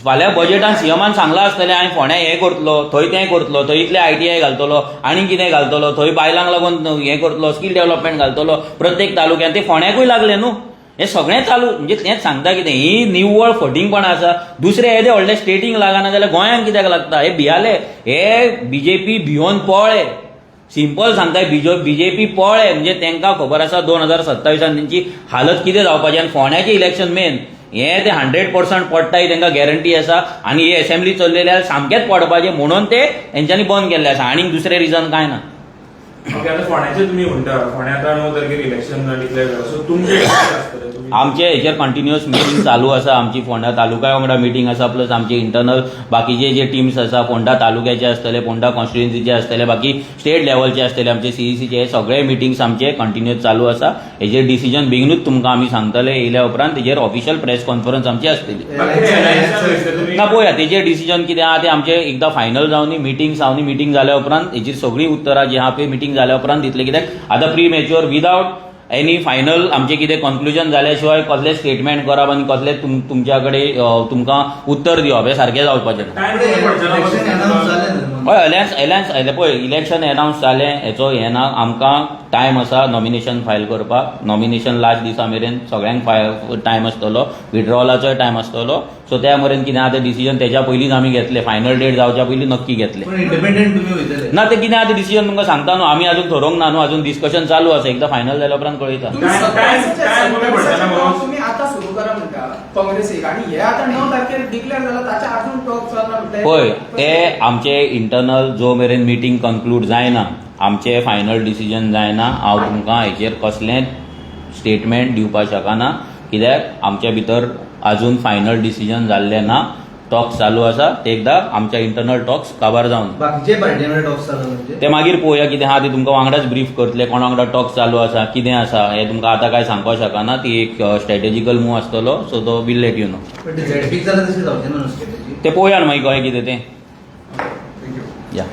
फाल्यां बजेटान सीएमान सांगलां आसतलें हांवें फोंड्या हें करतलो थंय तें करतलो थंय इतले ITI घालतलो आनी कितें घालतलो थंय बायलांक लागून हें करतलो स्कील डेव्हलपमेंट घालतलो प्रत्येक तालुक्यान ते फोंड्याकूय लागलें न्हू हे सगळें चालू म्हणजे तेंच सांगता कितें ही निव्वळ फटींगपणां आसा दुसरे येदे व्हडले स्टेटींक लागना जाल्यार गोंयांक कित्याक लागता हे भियाले हे बीजेपी भियोन पळ्ळे सिंपल सांगता बीजेपी पळ्ळे म्हणजे तांकां खबर आसा 2027 तेंची हालत कितें जावपाची आनी फोंड्याचें इलेक्शन मेन हें ते 100% पडटाय तांकां गॅरंटी आसा आनी ही असेंब्ली चल्लेली आसा सामकेंच पडपाचें म्हणून ते तेंच्यांनी बंद केल्लें आसा आनीक दुसरें रिजन कांय ना फोंड्याचें तुमी म्हणटा फोंड्या आतां 9 तारखेर इलेक्शन डिक्लेअर जाला सो तुमचें आमचे हेचेर कंटिन्युअस मिटींग चालू आसा आमची फोंडा तालुका वांगडा मिटींग आसा प्लस आमचे इंटरनल बाकीचे जे टिम्स आसा फोंडा तालुक्याचे आसतले फोंडा कॉन्स्टिट्युएन्सीचे आसतले बाकी स्टेट लेवलचे आसतले आमचे CECचे हे सगळे मिटींग्स आमचे कंटिन्युअस चालू आसा हेजेर डिसिजन बेगीनूच तुमकां आमी सांगतले येयल्या उपरांत तेजेर ऑफिशियल प्रेस कॉन्फरन्स आमची आसतली ना पळया तेजेर डिसिजन कितें आहा तें आमचें एकदां फायनल जावनी मिटींग जाल्या उपरांत हेची सगळीं उतरां जी आहा पळय मिटींग जाल्या उपरांत दितले कित्याक आतां pre mature without any final आमचे कितें कन्क्लुजन जाल्या शिवाय कसले स्टेटमेंट करप आनी कसले तुमच्या कडेन तुमकां उत्तर दिवप हें सारकें जावपाचें ना हय अलायन्स पळय इलेक्शन अनावन्स जालें हेचो हें ना आमकां टायम आसा नॉमिनेशन फायल करपाक नॉमिनेशन लास्ट दिसा मेरेन सगळ्यांक टायम आसतलो विड्रॉवलाचोय टायम आसतलो सो त्या मेरेन कितें आहा तें डिसिजन तेच्या पयलींच आमी घेतले फायनल डेट जावच्या पयलीं नक्की घेतले पण इंडिपेंडंट तुम्ही वयतले ना ते कितें आहा तें डिसिजन तुमकां सांगता न्हू आमी अजून थरोवंक ना न्हू अजून डिस्कशन चालू आसा एकदा फायनल जाल्या उपरांत कळयता तुम्ही आता सुरू करा म्हणटा काँग्रेसीक आणि हे आता 9 तारखेर डिक्लेअर जाला ताच्या अजून टॉक चलना म्हणटा पळय ते आमचे इंटरनल जो मेरेन मिटींग कन्क्लूड जायना आमचे फायनल डिसिजन जायना हांव तुमकां हेचेर कसलेंच स्टेटमेंट दिवपाक शकना कित्याक आमच्या भितर अजून फायनल डिसिजन जाल्लें ना टॉक्स चालू आसा ते एकदा आमच्या इंटरनल टॉक्स काबार जावन बाकीचे पार्टीमध्ये टॉक्स चालू म्हणजे ते मागीर पळोवया कितें आहा ते तुमकां वांगडाच ब्रीफ करतले कोणा वांगडा टॉक्स चालू आसा कितें आसा हे तुमकां आतां काय सांगपाक शकना ती एक स्ट्रॅटेजिकल मूव आसतलो सो तो विल लेट यू नो पण ते झेडपीक जाल्यार तशें जावचें ना नुस्तें ते पळोवया न्हू मागीर कशें कितें तें थँक्यू या